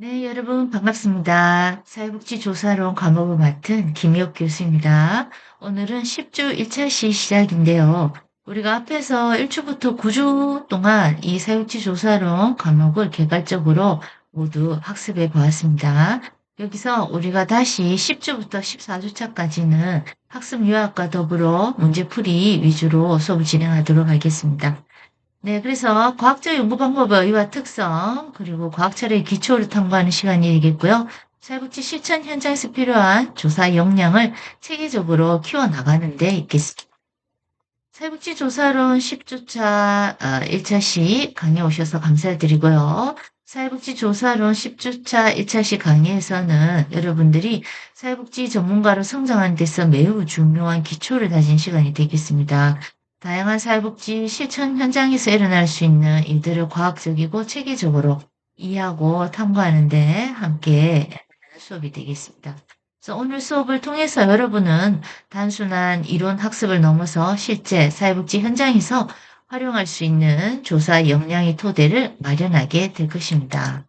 네, 여러분 반갑습니다. 사회복지조사론 과목을 맡은 김희옥 교수입니다. 오늘은 10주 1차 시 시작인데요. 우리가 앞에서 1주부터 9주 동안 이 사회복지조사론 과목을 개괄적으로 모두 학습해 보았습니다. 여기서 우리가 다시 10주부터 14주차까지는 학습 요약과 더불어 문제풀이 위주로 수업을 진행하도록 하겠습니다. 네, 그래서 과학적 연구 방법의 의의와 특성, 그리고 과학철의 기초를 탐구하는 시간이 되겠고요. 사회복지 실천 현장에서 필요한 조사 역량을 체계적으로 키워나가는 데 있겠습니다. 사회복지 조사론 10주차 1차 시 강의 오셔서 감사드리고요. 사회복지 조사론 10주차 1차 시 강의에서는 여러분들이 사회복지 전문가로 성장하는 데서 매우 중요한 기초를 다진 시간이 되겠습니다. 다양한 사회복지 실천 현장에서 일어날 수 있는 일들을 과학적이고 체계적으로 이해하고 탐구하는 데 함께 수업이 되겠습니다. 그래서 오늘 수업을 통해서 여러분은 단순한 이론 학습을 넘어서 실제 사회복지 현장에서 활용할 수 있는 조사 역량의 토대를 마련하게 될 것입니다.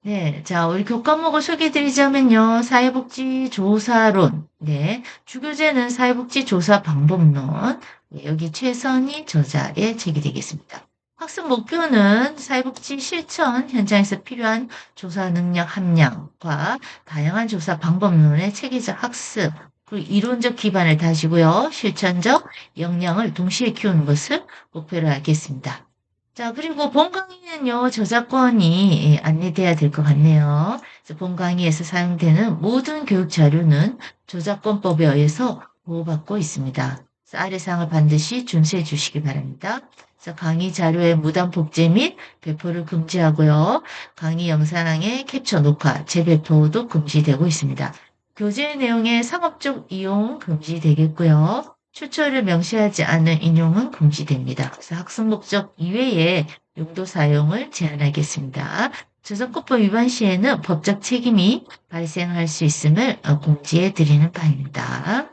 네, 자, 우리 교과목을 소개해드리자면요. 사회복지 조사론. 네, 주교재는 사회복지 조사 방법론. 네, 여기 최선희 저자의 책이 되겠습니다. 학습 목표는 사회복지 실천 현장에서 필요한 조사 능력 함량과 다양한 조사 방법론의 체계적 학습, 그리고 이론적 기반을 다지고요. 실천적 역량을 동시에 키우는 것을 목표로 하겠습니다. 자, 그리고 본 강의는요, 저작권이 안내돼야 될 것 같네요. 그래서 본 강의에서 사용되는 모든 교육 자료는 저작권법에 의해서 보호받고 있습니다. 그래서 아래 사항을 반드시 준수해 주시기 바랍니다. 그래서 강의 자료의 무단 복제 및 배포를 금지하고요. 강의 영상의 캡처, 녹화, 재배포도 금지되고 있습니다. 교재 내용의 상업적 이용 금지되겠고요. 출처를 명시하지 않은 인용은 금지됩니다. 그래서 학습 목적 이외의 용도 사용을 제한하겠습니다. 저작권법 위반 시에는 법적 책임이 발생할 수 있음을 공지해 드리는 바입니다.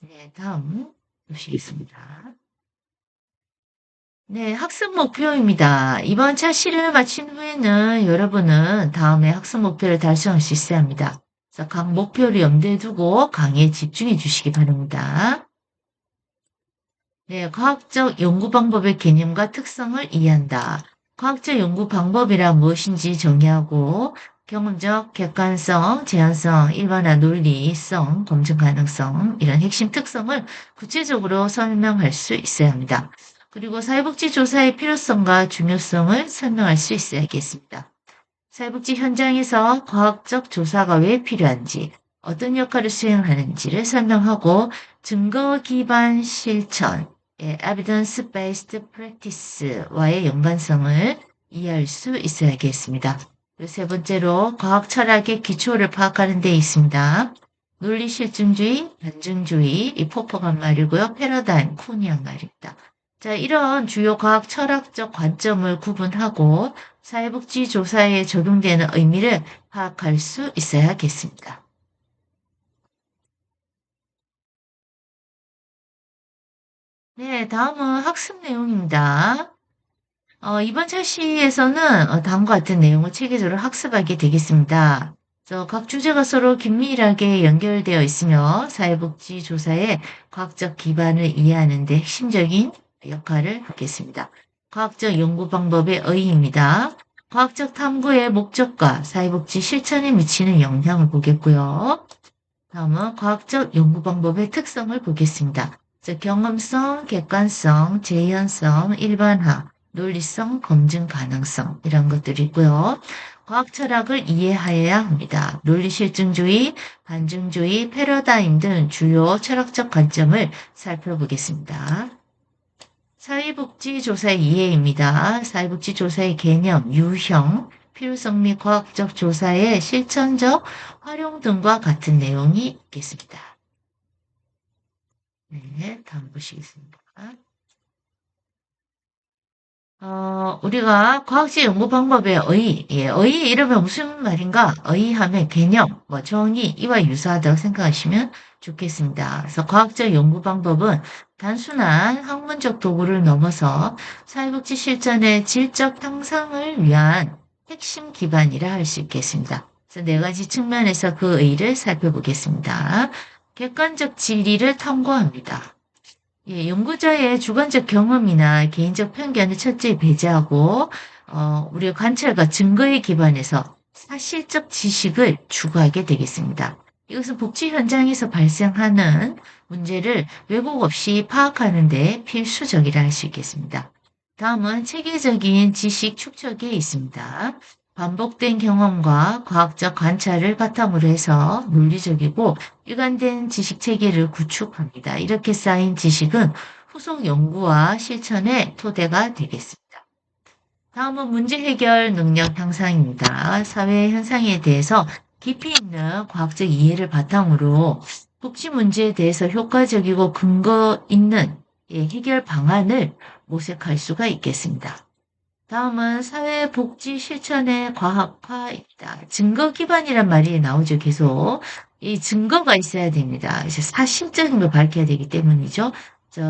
네, 다음 보시겠습니다. 네, 학습 목표입니다. 이번 차시를 마친 후에는 여러분은 다음에 학습 목표를 달성할 수 있어야 합니다. 그래서 각 목표를 염두에 두고 강의에 집중해 주시기 바랍니다. 네, 과학적 연구 방법의 개념과 특성을 이해한다. 과학적 연구 방법이란 무엇인지 정의하고 경험적, 객관성, 제한성, 일반화, 논리성, 검증 가능성 이런 핵심 특성을 구체적으로 설명할 수 있어야 합니다. 그리고 사회복지 조사의 필요성과 중요성을 설명할 수 있어야겠습니다. 사회복지 현장에서 과학적 조사가 왜 필요한지, 어떤 역할을 수행하는지를 설명하고 증거 기반 실천, evidence-based practice와의 연관성을 이해할 수 있어야겠습니다. 그리고 세 번째로 과학 철학의 기초를 파악하는 데 있습니다. 논리 실증주의, 반증주의, 이 포퍼가 말이고요. 패러다임, 쿠니한 말입니다. 자, 이런 주요 과학 철학적 관점을 구분하고 사회복지 조사에 적용되는 의미를 파악할 수 있어야겠습니다. 네, 다음은 학습 내용입니다. 이번 철시에서는 다음과 같은 내용을 체계적으로 학습하게 되겠습니다. 각 주제가 서로 긴밀하게 연결되어 있으며 사회복지 조사의 과학적 기반을 이해하는 데 핵심적인 역할을 하겠습니다. 과학적 연구 방법의 의의입니다. 과학적 탐구의 목적과 사회복지 실천에 미치는 영향을 보겠고요. 다음은 과학적 연구 방법의 특성을 보겠습니다. 즉, 경험성, 객관성, 재현성, 일반화, 논리성, 검증 가능성 이런 것들이 있고요. 과학 철학을 이해하여야 합니다. 논리 실증주의, 반증주의, 패러다임 등 주요 철학적 관점을 살펴보겠습니다. 사회복지조사의 이해입니다. 사회복지조사의 개념, 유형, 필요성 및 과학적 조사의 실천적 활용 등과 같은 내용이 있겠습니다. 네, 다음 보시겠습니다. 우리가 과학적 연구 방법의 의, 의 이러면 무슨 말인가? 의하면 개념, 뭐 정의, 이와 유사하다고 생각하시면 좋겠습니다. 그래서 과학적 연구 방법은 단순한 학문적 도구를 넘어서 사회복지 실천의 질적 향상을 위한 핵심 기반이라 할 수 있겠습니다. 그래서 네 가지 측면에서 그 의의를 살펴보겠습니다. 객관적 진리를 탐구합니다. 연구자의 주관적 경험이나 개인적 편견을 철저히 배제하고, 우리의 관찰과 증거에 기반해서 사실적 지식을 추구하게 되겠습니다. 이것은 복지 현장에서 발생하는 문제를 왜곡 없이 파악하는 데 필수적이라 할 수 있겠습니다. 다음은 체계적인 지식 축적에 있습니다. 반복된 경험과 과학적 관찰을 바탕으로 해서 논리적이고 일관된 지식 체계를 구축합니다. 이렇게 쌓인 지식은 후속 연구와 실천의 토대가 되겠습니다. 다음은 문제 해결 능력 향상입니다. 사회 현상에 대해서 깊이 있는 과학적 이해를 바탕으로 복지 문제에 대해서 효과적이고 근거 있는 해결 방안을 모색할 수가 있겠습니다. 다음은 사회복지 실천의 과학화입니다. 증거 기반이란 말이 나오죠, 계속. 이 증거가 있어야 됩니다. 이제 사실적인 걸 밝혀야 되기 때문이죠.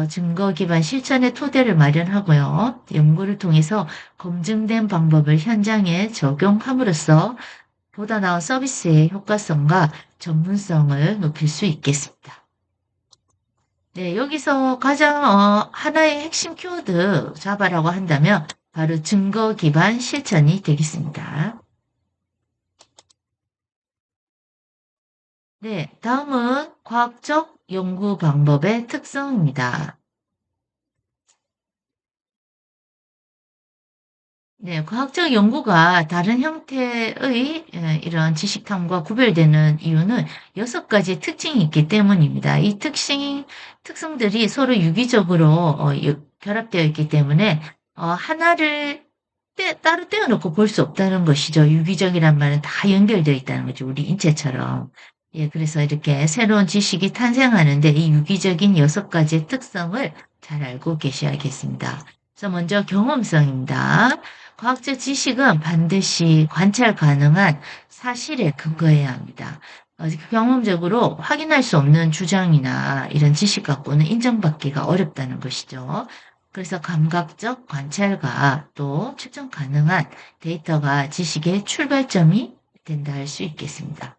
증거 기반 실천의 토대를 마련하고요. 연구를 통해서 검증된 방법을 현장에 적용함으로써 보다 나은 서비스의 효과성과 전문성을 높일 수 있겠습니다. 네, 여기서 가장 하나의 핵심 키워드 잡아라고 한다면 바로 증거 기반 실천이 되겠습니다. 네, 다음은 과학적 연구 방법의 특성입니다. 네, 과학적 연구가 다른 형태의 이런 지식탐과 구별되는 이유는 6가지 특징이 있기 때문입니다. 이 특성들이 서로 유기적으로 결합되어 있기 때문에 하나를 따로 떼어놓고 볼 수 없다는 것이죠. 유기적이란 말은 다 연결되어 있다는 거죠. 우리 인체처럼. 예, 그래서 이렇게 새로운 지식이 탄생하는데 이 유기적인 6가지의 특성을 잘 알고 계셔야겠습니다. 그래서 먼저 경험성입니다. 과학적 지식은 반드시 관찰 가능한 사실에 근거해야 합니다. 경험적으로 확인할 수 없는 주장이나 이런 지식 갖고는 인정받기가 어렵다는 것이죠. 그래서 감각적 관찰과 또 측정 가능한 데이터가 지식의 출발점이 된다 할 수 있겠습니다.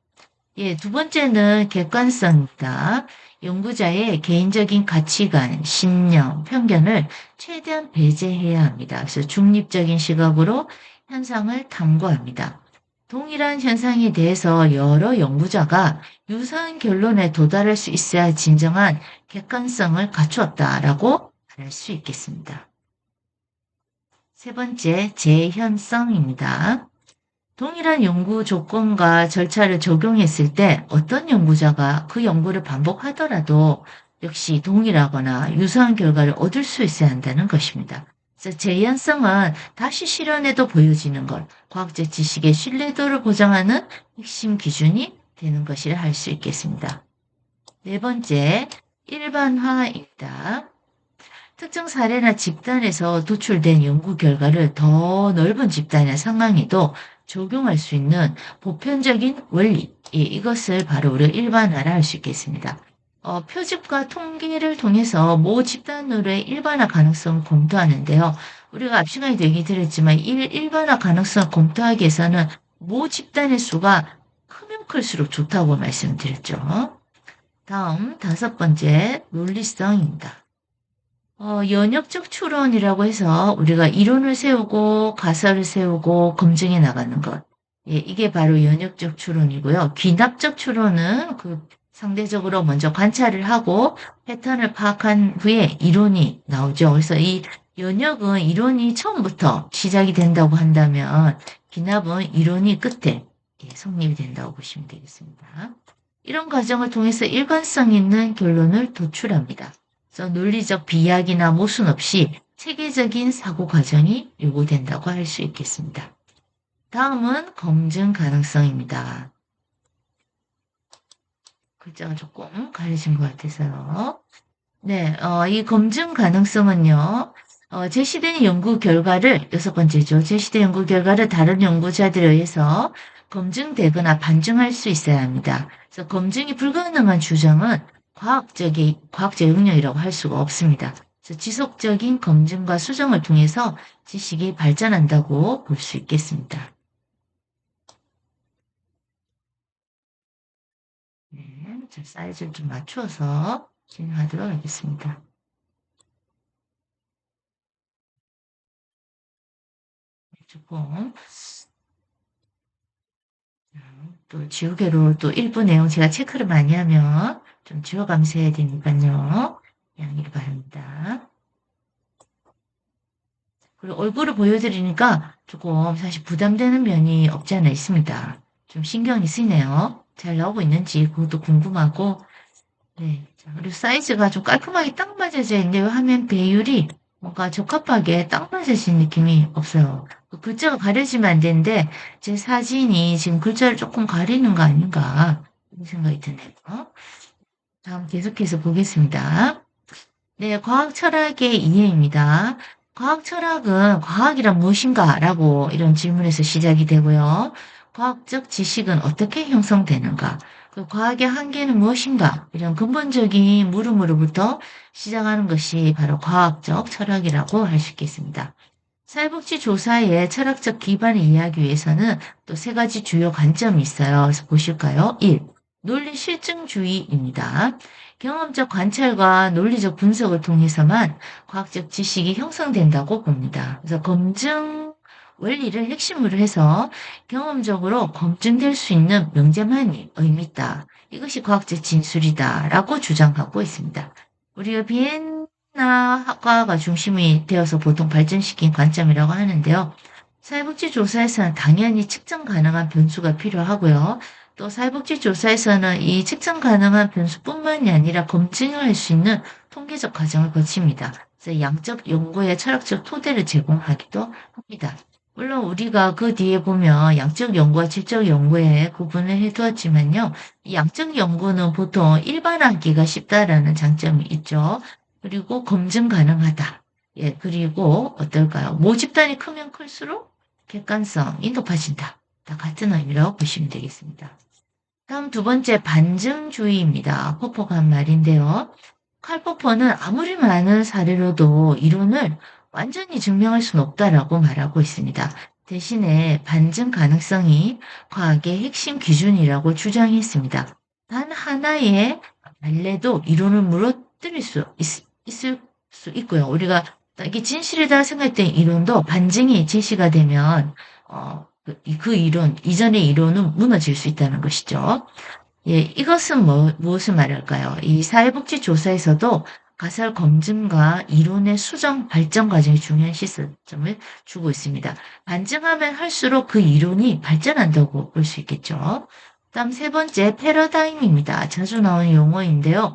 예, 두 번째는 객관성입니다. 연구자의 개인적인 가치관, 신념, 편견을 최대한 배제해야 합니다. 그래서 중립적인 시각으로 현상을 탐구합니다. 동일한 현상에 대해서 여러 연구자가 유사한 결론에 도달할 수 있어야 진정한 객관성을 갖추었다라고 말할 수 있겠습니다. 세 번째, 재현성입니다. 동일한 연구 조건과 절차를 적용했을 때 어떤 연구자가 그 연구를 반복하더라도 역시 동일하거나 유사한 결과를 얻을 수 있어야 한다는 것입니다. 그래서 재현성은 다시 실현에도 보여지는 것, 과학적 지식의 신뢰도를 보장하는 핵심 기준이 되는 것이라 할 수 있겠습니다. 네 번째, 일반화입니다. 특정 사례나 집단에서 도출된 연구 결과를 더 넓은 집단의 상황에도 적용할 수 있는 보편적인 원리, 이것을 바로 우리가 일반화라 할 수 있겠습니다. 표집과 통계를 통해서 모 집단으로의 일반화 가능성을 검토하는데요. 우리가 앞 시간에도 얘기 드렸지만 일반화 가능성을 검토하기 위해서는 모 집단의 수가 크면 클수록 좋다고 말씀드렸죠. 다음 다섯 번째, 논리성입니다. 연역적 추론이라고 해서 우리가 이론을 세우고 가설을 세우고 검증해 나가는 것. 예, 이게 바로 연역적 추론이고요. 귀납적 추론은 상대적으로 먼저 관찰을 하고 패턴을 파악한 후에 이론이 나오죠. 그래서 이 연역은 이론이 처음부터 시작이 된다고 한다면 귀납은 이론이 끝에 성립이 된다고 보시면 되겠습니다. 이런 과정을 통해서 일관성 있는 결론을 도출합니다. 그래서 논리적 비약이나 모순 없이 체계적인 사고 과정이 요구된다고 할 수 있겠습니다. 다음은 검증 가능성입니다. 글자가 조금 가려진 것 같아서요. 네, 이 검증 가능성은요, 제시된 연구 결과를, 여섯 번째죠. 제시된 연구 결과를 다른 연구자들에 의해서 검증되거나 반증할 수 있어야 합니다. 그래서 검증이 불가능한 주장은 과학적 영역이라고 할 수가 없습니다. 그래서 지속적인 검증과 수정을 통해서 지식이 발전한다고 볼 수 있겠습니다. 네, 자, 사이즈를 좀 맞추어서 진행하도록 하겠습니다. 조금 또 지우개로 또 일부 내용 제가 체크를 많이 하면 좀 지워가면서 해야 되니까요. 양해를 바랍니다. 그리고 얼굴을 보여드리니까 조금 사실 부담되는 면이 없지 않아 있습니다. 좀 신경이 쓰이네요. 잘 나오고 있는지 그것도 궁금하고. 네. 자, 그리고 사이즈가 좀 깔끔하게 딱 맞아져 있는데 화면 배율이 뭔가 적합하게 딱 맞아진 느낌이 없어요. 그 글자가 가려지면 안 되는데 제 사진이 지금 글자를 조금 가리는 거 아닌가 이런 생각이 드네요. 다음 계속해서 보겠습니다. 네, 과학 철학의 이해입니다. 과학 철학은 과학이란 무엇인가? 라고 이런 질문에서 시작이 되고요. 과학적 지식은 어떻게 형성되는가? 그 과학의 한계는 무엇인가? 이런 근본적인 물음으로부터 시작하는 것이 바로 과학적 철학이라고 할 수 있겠습니다. 사회복지 조사의 철학적 기반을 이해하기 위해서는 또 세 가지 주요 관점이 있어요. 그래서 보실까요? 1. 논리 실증주의입니다. 경험적 관찰과 논리적 분석을 통해서만 과학적 지식이 형성된다고 봅니다. 그래서 검증 원리를 핵심으로 해서 경험적으로 검증될 수 있는 명제만이 의미 있다. 이것이 과학적 진술이다라고 주장하고 있습니다. 우리가 학과가 중심이 되어서 보통 발전시킨 관점이라고 하는데요. 사회복지조사에서는 당연히 측정 가능한 변수가 필요하고요. 또 사회복지조사에서는 이 측정 가능한 변수뿐만이 아니라 검증할 수 있는 통계적 과정을 거칩니다. 그래서 양적 연구의 철학적 토대를 제공하기도 합니다. 물론 우리가 그 뒤에 보면 양적 연구와 질적 연구에 구분을 해두었지만요. 이 양적 연구는 보통 일반화하기가 쉽다라는 장점이 있죠. 그리고 검증 가능하다. 예, 그리고 어떨까요? 모집단이 크면 클수록 객관성이 높아진다. 다 같은 의미라고 보시면 되겠습니다. 다음 두 번째 반증주의입니다. 포퍼가 한 말인데요. 칼 포퍼는 아무리 많은 사례로도 이론을 완전히 증명할 수는 없다라고 말하고 있습니다. 대신에 반증 가능성이 과학의 핵심 기준이라고 주장했습니다. 단 하나의 말레도 이론을 무너뜨릴 수 있을 수 있고요. 우리가 이게 진실이다 생각했던 이론도 반증이 제시가 되면 그 이론, 이전의 이론은 무너질 수 있다는 것이죠. 예, 이것은 무엇을 말할까요? 이 사회복지조사에서도 가설 검증과 이론의 수정, 발전 과정이 중요한 시점을 주고 있습니다. 반증하면 할수록 그 이론이 발전한다고 볼 수 있겠죠. 다음 세 번째 패러다임입니다. 자주 나오는 용어인데요.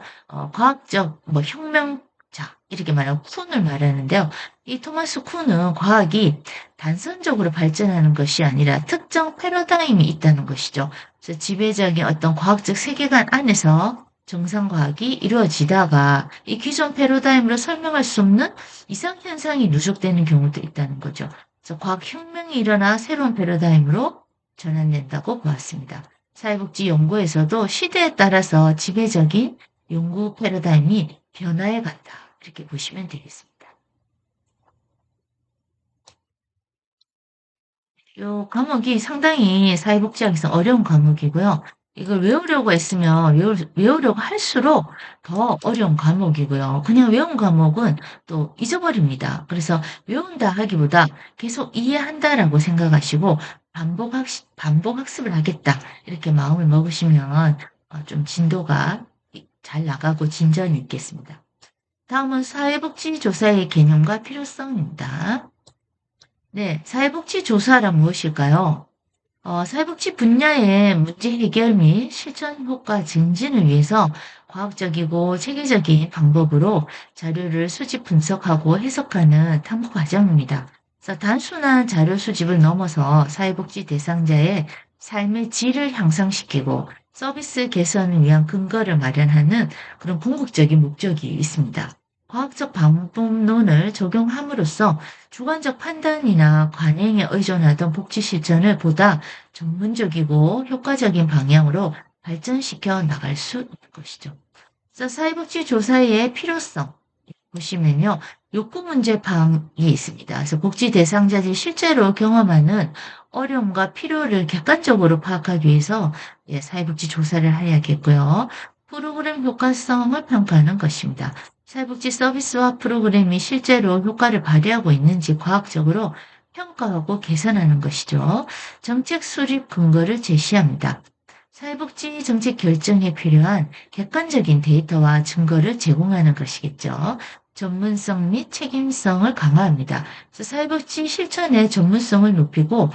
과학적 혁명자 이렇게 말하고 쿤을 말하는데요. 이 토마스 쿤은 과학이 단선적으로 발전하는 것이 아니라 특정 패러다임이 있다는 것이죠. 그래서 지배적인 어떤 과학적 세계관 안에서 정상과학이 이루어지다가 이 기존 패러다임으로 설명할 수 없는 이상현상이 누적되는 경우도 있다는 거죠. 그래서 과학혁명이 일어나 새로운 패러다임으로 전환된다고 보았습니다. 사회복지 연구에서도 시대에 따라서 지배적인 연구 패러다임이 변화해 간다. 이렇게 보시면 되겠습니다. 요 과목이 상당히 사회복지학에서 어려운 과목이고요. 이걸 외우려고 했으면 외우려고 할수록 더 어려운 과목이고요. 그냥 외운 과목은 또 잊어버립니다. 그래서 외운다 하기보다 계속 이해한다라고 생각하시고 반복 학습을 하겠다. 이렇게 마음을 먹으시면 좀 진도가 잘 나가고 진전이 있겠습니다. 다음은 사회복지조사의 개념과 필요성입니다. 네, 사회복지조사란 무엇일까요? 사회복지 분야의 문제 해결 및 실천 효과 증진을 위해서 과학적이고 체계적인 방법으로 자료를 수집 분석하고 해석하는 탐구 과정입니다. 그래서 단순한 자료 수집을 넘어서 사회복지 대상자의 삶의 질을 향상시키고 서비스 개선을 위한 근거를 마련하는 그런 궁극적인 목적이 있습니다. 과학적 방법론을 적용함으로써 주관적 판단이나 관행에 의존하던 복지 실천을 보다 전문적이고 효과적인 방향으로 발전시켜 나갈 수 있는 것이죠. 그래서 사회복지 조사의 필요성 보시면요. 욕구 문제 방이 있습니다. 그래서 복지 대상자들이 실제로 경험하는 어려움과 필요를 객관적으로 파악하기 위해서 사회복지 조사를 해야겠고요. 프로그램 효과성을 평가하는 것입니다. 사회복지 서비스와 프로그램이 실제로 효과를 발휘하고 있는지 과학적으로 평가하고 개선하는 것이죠. 정책 수립 근거를 제시합니다. 사회복지 정책 결정에 필요한 객관적인 데이터와 증거를 제공하는 것이겠죠. 전문성 및 책임성을 강화합니다. 그래서 사회복지 실천의 전문성을 높이고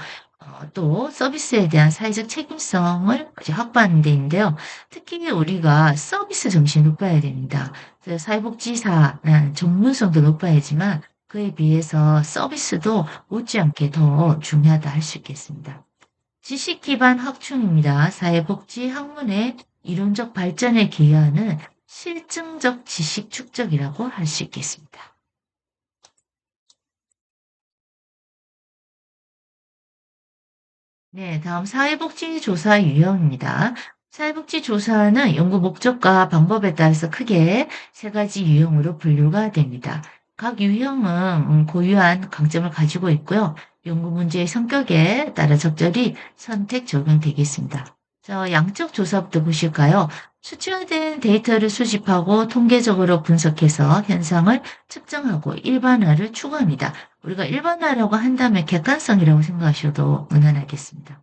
또 서비스에 대한 사회적 책임성을 이제 확보하는 데인데요. 특히 우리가 서비스 정신이 높아야 됩니다. 그래서 사회복지사는 전문성도 높아야지만 그에 비해서 서비스도 못지않게 더 중요하다 할 수 있겠습니다. 지식 기반 확충입니다. 사회복지 학문의 이론적 발전에 기여하는 실증적 지식 축적이라고 할 수 있겠습니다. 네, 다음 사회복지 조사 유형입니다. 사회복지 조사는 연구 목적과 방법에 따라서 크게 세 가지 유형으로 분류가 됩니다. 각 유형은 고유한 강점을 가지고 있고요. 연구 문제의 성격에 따라 적절히 선택 적용되겠습니다. 자, 양적 조사부터 보실까요? 수치화된 데이터를 수집하고 통계적으로 분석해서 현상을 측정하고 일반화를 추구합니다. 우리가 일반화라고 한다면 객관성이라고 생각하셔도 무난하겠습니다.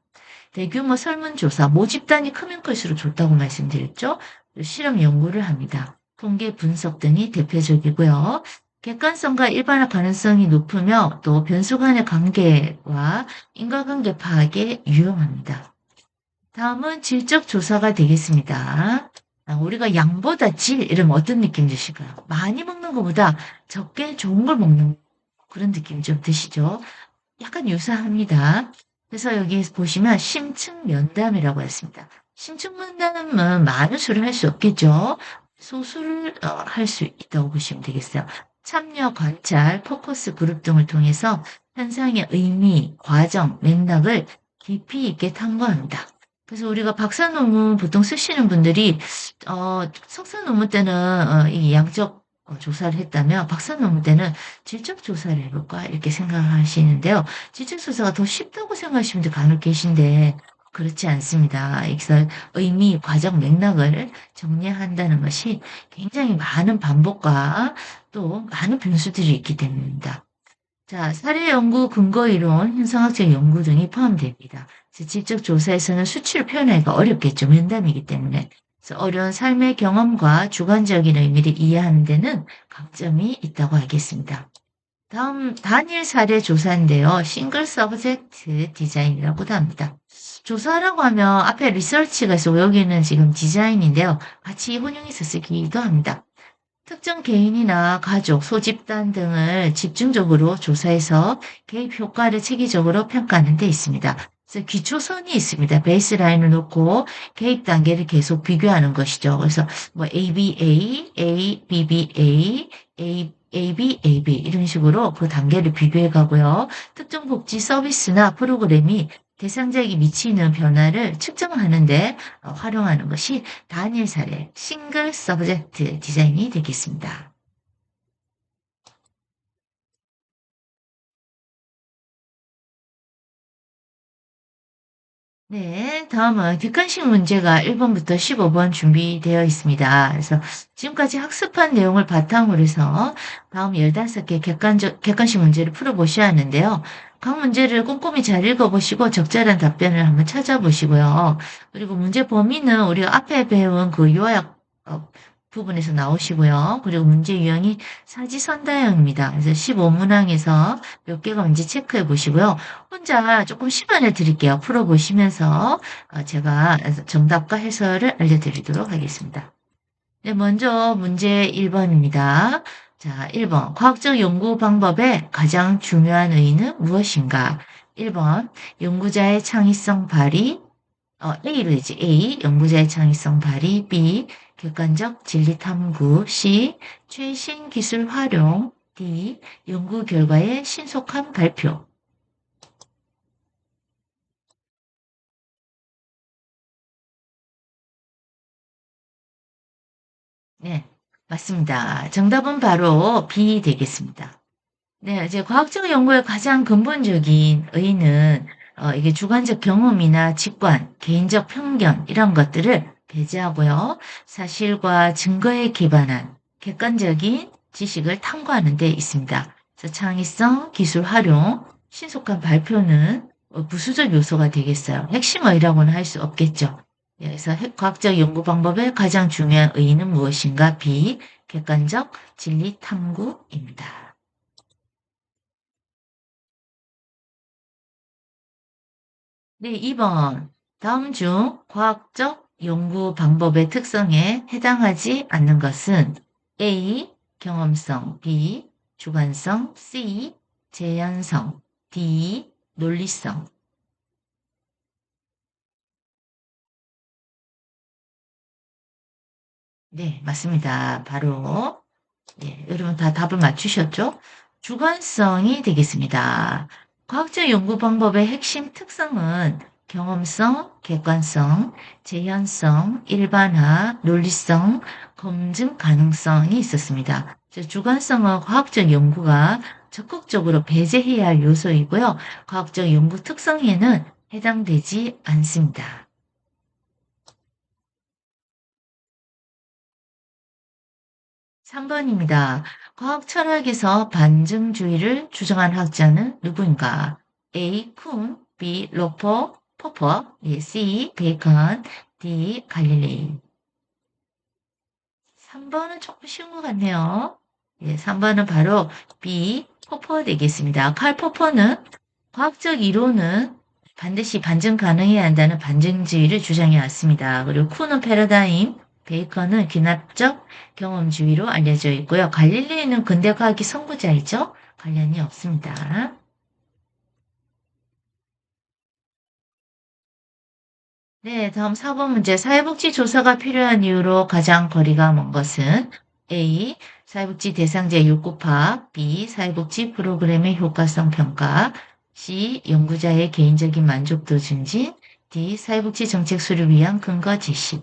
대규모 설문조사, 모집단이 크면 클수록 좋다고 말씀드렸죠. 실험 연구를 합니다. 통계 분석 등이 대표적이고요. 객관성과 일반화 가능성이 높으며 또 변수 간의 관계와 인과관계 파악에 유용합니다. 다음은 질적 조사가 되겠습니다. 우리가 양보다 질 이러면 어떤 느낌 드실까요? 많이 먹는 것보다 적게 좋은 걸 먹는 그런 느낌 좀 드시죠? 약간 유사합니다. 그래서 여기 보시면 심층 면담이라고 했습니다. 심층 면담은 많은 수를 할 수 없겠죠. 소수를 할 수 있다고 보시면 되겠어요. 참여, 관찰, 포커스 그룹 등을 통해서 현상의 의미, 과정, 맥락을 깊이 있게 탐구합니다. 그래서 우리가 박사 논문 보통 쓰시는 분들이 석사 논문 때는 이 양적 조사를 했다면 박사 논문 때는 질적 조사를 해볼까 이렇게 생각하시는데요. 질적 조사가 더 쉽다고 생각하시는 분들 간혹 계신데 그렇지 않습니다. 그래서 의미, 과정, 맥락을 정리한다는 것이 굉장히 많은 반복과 또 많은 변수들이 있기 때문입니다. 자, 사례 연구, 근거 이론, 현상학적 연구 등이 포함됩니다. 그래서 직접 조사에서는 수치를 표현하기가 어렵겠죠. 면담이기 때문에. 그래서 어려운 삶의 경험과 주관적인 의미를 이해하는 데는 강점이 있다고 하겠습니다. 다음 단일 사례 조사인데요. 싱글 서브젝트 디자인이라고도 합니다. 조사라고 하면 앞에 리서치가 있고 여기는 지금 디자인인데요. 같이 혼용해서 쓰기도 합니다. 특정 개인이나 가족, 소집단 등을 집중적으로 조사해서 개입 효과를 체계적으로 평가하는 데 있습니다. 그래서 기초선이 있습니다. 베이스라인을 놓고 개입 단계를 계속 비교하는 것이죠. 그래서 뭐 ABA, ABBA, AB, AB 이런 식으로 그 단계를 비교해 가고요. 특정 복지 서비스나 프로그램이 대상자에게 미치는 변화를 측정하는데 활용하는 것이 단일 사례, 싱글 서브젝트 디자인이 되겠습니다. 네, 다음은 객관식 문제가 1번부터 15번 준비되어 있습니다. 그래서 지금까지 학습한 내용을 바탕으로 해서 다음 15개 객관식 문제를 풀어보셔야 하는데요. 각 문제를 꼼꼼히 잘 읽어보시고 적절한 답변을 한번 찾아보시고요. 그리고 문제 범위는 우리가 앞에 배운 그 요약 부분에서 나오시고요. 그리고 문제 유형이 사지선다형입니다. 그래서 15문항에서 몇 개가 뭔지 체크해 보시고요. 혼자 조금 시간을 드릴게요. 풀어보시면서 제가 정답과 해설을 알려드리도록 하겠습니다. 네, 먼저 문제 1번입니다. 자, 1번. 과학적 연구 방법의 가장 중요한 의의는 무엇인가? 1번. 연구자의 창의성 발휘. A로 되지. A. 연구자의 창의성 발휘. B. 객관적 진리 탐구, C. 최신 기술 활용, D. 연구 결과의 신속한 발표. 네, 맞습니다. 정답은 바로 B 되겠습니다. 네, 이제 과학적 연구의 가장 근본적인 의의는 이게 주관적 경험이나 직관, 개인적 편견 이런 것들을 배제하고요. 사실과 증거에 기반한 객관적인 지식을 탐구하는 데 있습니다. 그래서 창의성, 기술 활용, 신속한 발표는 부수적 요소가 되겠어요. 핵심어이라고는 할 수 없겠죠. 예, 그래서 과학적 연구 방법의 가장 중요한 의의는 무엇인가? B. 객관적 진리 탐구입니다. 네, 2번. 다음 중 과학적 연구 방법의 특성에 해당하지 않는 것은 A. 경험성, B. 주관성, C. 재현성, D. 논리성. 네, 맞습니다. 바로 여러분 다 답을 맞추셨죠? 주관성이 되겠습니다. 과학적 연구 방법의 핵심 특성은 경험성, 객관성, 재현성, 일반화, 논리성, 검증 가능성이 있었습니다. 주관성은 과학적 연구가 적극적으로 배제해야 할 요소이고요. 과학적 연구 특성에는 해당되지 않습니다. 3번입니다. 과학 철학에서 반증주의를 주장한 학자는 누구인가? A. 쿤, B. 로퍼, 포퍼, C. 베이컨, D. 갈릴레이. 3번은 조금 쉬운 것 같네요. 3번은 바로 B. 포퍼 되겠습니다. 칼 포퍼는 과학적 이론은 반드시 반증 가능해야 한다는 반증주의를 주장해 왔습니다. 그리고 쿤은 패러다임, 베이컨은 귀납적 경험주의로 알려져 있고요. 갈릴레이는 근대과학의 선구자이죠. 관련이 없습니다. 네, 다음 4번 문제. 사회복지 조사가 필요한 이유로 가장 거리가 먼 것은 A. 사회복지 대상자 욕구 파악, B. 사회복지 프로그램의 효과성 평가, C. 연구자의 개인적인 만족도 증진, D. 사회복지 정책 수립 위한 근거 제시.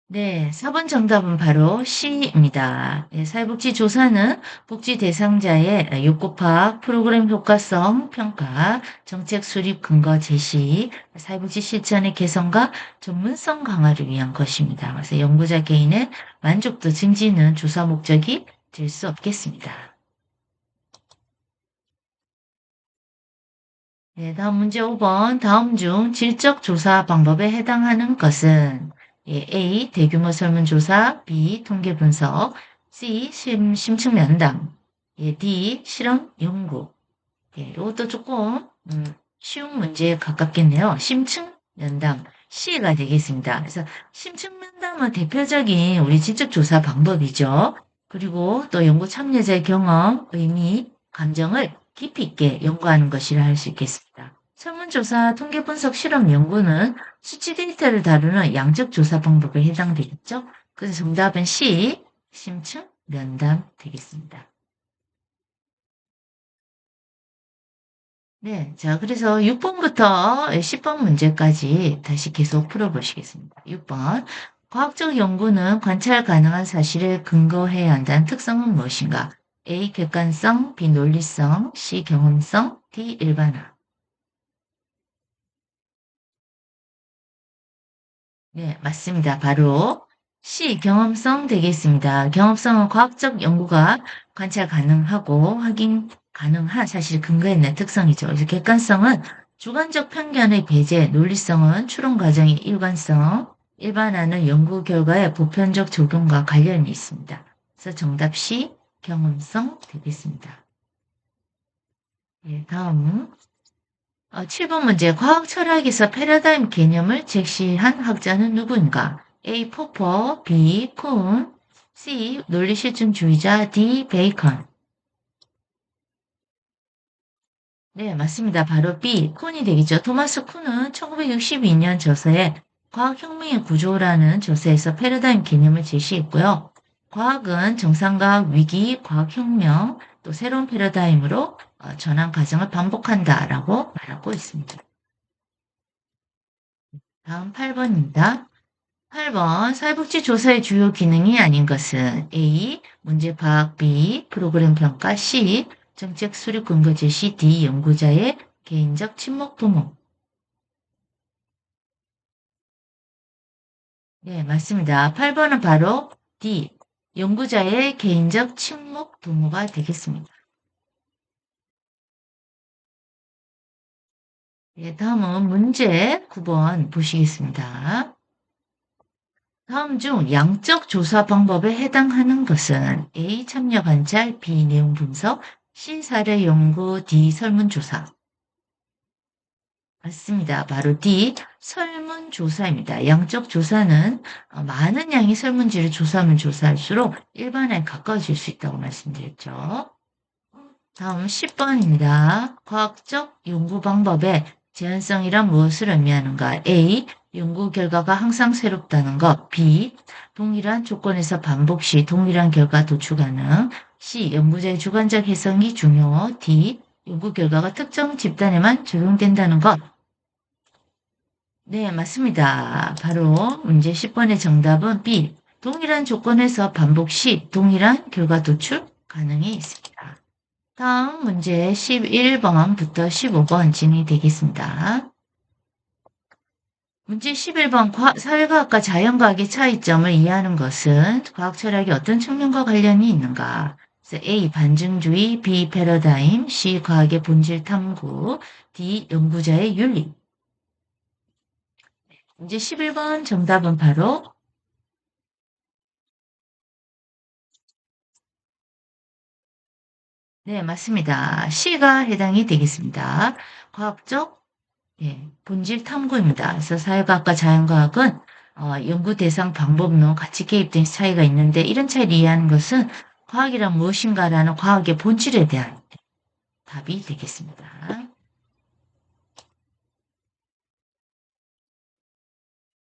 네, 4번 정답은 바로 C입니다. 사회복지 조사는 복지 대상자의 욕구 파악, 프로그램 효과성 평가, 정책 수립 근거 제시, 사회복지 실천의 개선과 전문성 강화를 위한 것입니다. 그래서 연구자 개인의 만족도 증진은 조사 목적이 될 수 없겠습니다. 네, 다음 문제 5번. 다음 중 질적 조사 방법에 해당하는 것은 A. 대규모 설문조사, B. 통계 분석, C. 심층 면담, D. 실험 연구. 이것도 조금 쉬운 문제에 가깝겠네요. 심층 면담 C가 되겠습니다. 그래서 심층 면담은 대표적인 우리 질적 조사 방법이죠. 그리고 또 연구 참여자의 경험, 의미, 감정을 깊이 있게 연구하는 것이라 할 수 있겠습니다. 설문조사, 통계분석, 실험 연구는 수치 데이터를 다루는 양적 조사 방법에 해당되겠죠. 그래서 정답은 C, 심층 면담 되겠습니다. 네, 자, 그래서 6번부터 10번 문제까지 다시 계속 풀어보시겠습니다. 6번. 과학적 연구는 관찰 가능한 사실에 근거해야 한다는 특성은 무엇인가? A. 객관성, B. 논리성, C. 경험성, D. 일반화. 네, 맞습니다. 바로 C. 경험성 되겠습니다. 경험성은 과학적 연구가 관찰 가능하고 확인 가능한 사실 근거에 있는 특성이죠. 그래서 객관성은 주관적 편견의 배제, 논리성은 추론 과정의 일관성, 일반화는 연구 결과의 보편적 적용과 관련이 있습니다. 그래서 정답 C. 경험성 되겠습니다. 다음 7번 문제. 과학 철학에서 패러다임 개념을 제시한 학자는 누구인가? A. 포퍼, B. 쿤, C. 논리실증주의자, D. 베이컨. 네, 맞습니다. 바로 B, 쿤이 되겠죠. 토마스 쿤은 1962년 저서에 과학혁명의 구조라는 저서에서 패러다임 개념을 제시했고요. 과학은 정상과학 위기, 과학혁명, 또 새로운 패러다임으로 전환 과정을 반복한다라고 말하고 있습니다. 다음 8번입니다. 8번 사회복지 조사의 주요 기능이 아닌 것은 A. 문제 파악 B. 프로그램 평가 C. 정책 수립 근거 제시 D. 연구자의 개인적 친목 도모. 네, 맞습니다. 8번은 바로 D. 연구자의 개인적 친목 도모가 되겠습니다. 네, 다음은 문제 9번 보시겠습니다. 다음 중 양적 조사 방법에 해당하는 것은 A. 참여 관찰, B. 내용 분석, C. 사례 연구, D. 설문조사. 맞습니다. 바로 D. 설문조사입니다. 양적 조사는 많은 양의 설문지를 조사하면 조사할수록 일반화에 가까워질 수 있다고 말씀드렸죠. 다음 10번입니다. 과학적 연구 방법의 제한성이란 무엇을 의미하는가? A. 연구 결과가 항상 새롭다는 것. B. 동일한 조건에서 반복 시 동일한 결과 도출 가능. C. 연구자의 주관적 해석이 중요. D. 연구 결과가 특정 집단에만 적용된다는 것. 네, 맞습니다. 바로 문제 10번의 정답은 B. 동일한 조건에서 반복 시 동일한 결과 도출 가능이 있습니다. 다음 문제 11번부터 15번 진행되겠습니다. 문제 11번 사회과학과 자연과학의 차이점을 이해하는 것은 과학 철학이 어떤 측면과 관련이 있는가? 그래서 A. 반증주의, B. 패러다임, C. 과학의 본질 탐구, D. 연구자의 윤리. 문제 11번 정답은 바로 네, 맞습니다. C가 해당이 되겠습니다. 과학적 본질 탐구입니다. 그래서 사회과학과 자연과학은 연구 대상 방법론 같이 개입된 차이가 있는데 이런 차이를 이해하는 것은 과학이란 무엇인가라는 과학의 본질에 대한 답이 되겠습니다.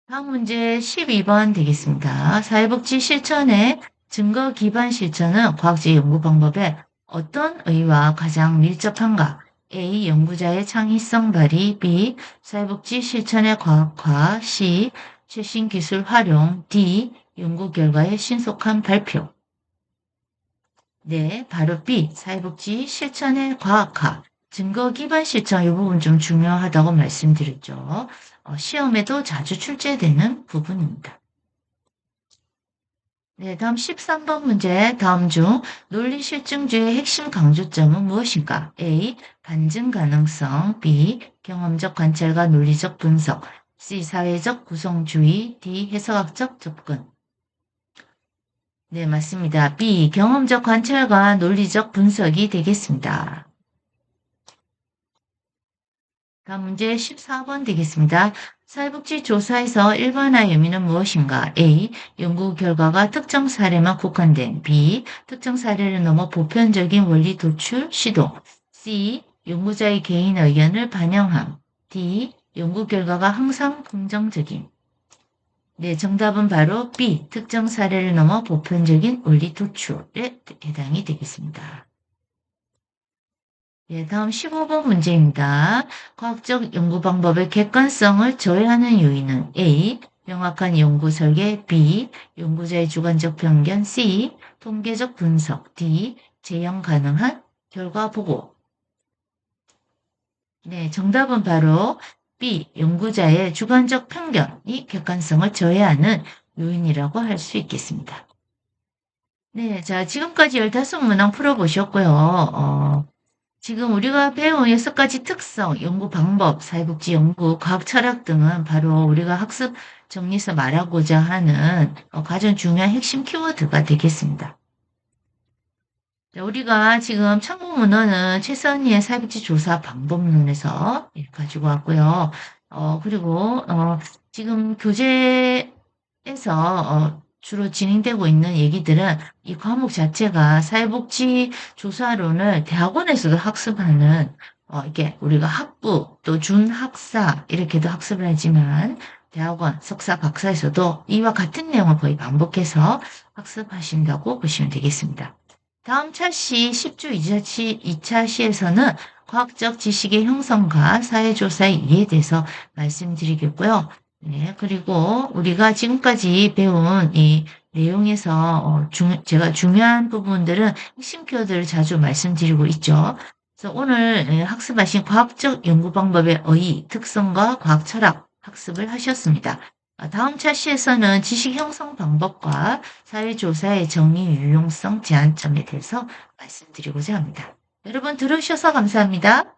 다음 문제 12번 되겠습니다. 사회복지 실천의 증거 기반 실천은 과학적 연구 방법에 어떤 의의와 가장 밀접한가? A. 연구자의 창의성 발휘 B. 사회복지 실천의 과학화 C. 최신 기술 활용 D. 연구 결과의 신속한 발표 네, 바로 B. 사회복지 실천의 과학화 증거 기반 실천 이 부분 좀 중요하다고 말씀드렸죠. 시험에도 자주 출제되는 부분입니다. 네, 다음 13번 문제. 다음 중 논리 실증주의 핵심 강조점은 무엇인가? A. 반증 가능성 B. 경험적 관찰과 논리적 분석 C. 사회적 구성주의 D. 해석학적 접근 네, 맞습니다. B. 경험적 관찰과 논리적 분석이 되겠습니다. 다음 문제 14번 되겠습니다. 사회복지 조사에서 일반화 의미는 무엇인가? A. 연구 결과가 특정 사례만 국한된 B. 특정 사례를 넘어 보편적인 원리 도출 시도 C. 연구자의 개인 의견을 반영함 D. 연구 결과가 항상 긍정적임 네, 정답은 바로 B. 특정 사례를 넘어 보편적인 원리 도출에 해당이 되겠습니다. 네, 다음 15번 문제입니다. 과학적 연구 방법의 객관성을 저해하는 요인은 A. 명확한 연구 설계 B. 연구자의 주관적 편견 C. 통계적 분석 D. 재현 가능한 결과 보고 네, 정답은 바로 B. 연구자의 주관적 편견이 객관성을 저해하는 요인이라고 할 수 있겠습니다. 네, 자, 지금까지 15문항 풀어보셨고요. 지금 우리가 배운 6가지 특성, 연구 방법, 사회복지 연구, 과학 철학 등은 바로 우리가 학습 정리에서 말하고자 하는 가장 중요한 핵심 키워드가 되겠습니다. 자, 우리가 지금 참고 문헌은 최선희의 사회복지 조사 방법론에서 가지고 왔고요. 그리고 지금 교재에서 주로 진행되고 있는 얘기들은 이 과목 자체가 사회복지 조사론을 대학원에서도 학습하는 이게 우리가 학부 또 준학사 이렇게도 학습을 하지만 대학원, 석사, 박사에서도 이와 같은 내용을 거의 반복해서 학습하신다고 보시면 되겠습니다. 다음 차시 10주 2차 시에서는 과학적 지식의 형성과 사회조사의 이해에 대해서 말씀드리겠고요. 네, 그리고 우리가 지금까지 배운 이 내용에서 제가 중요한 부분들은 핵심 키워드를 자주 말씀드리고 있죠. 그래서 오늘 학습하신 과학적 연구 방법의 어휘, 특성과 과학 철학 학습을 하셨습니다. 다음 차시에서는 지식 형성 방법과 사회조사의 정의 유용성 제한점에 대해서 말씀드리고자 합니다. 여러분 들어주셔서 감사합니다.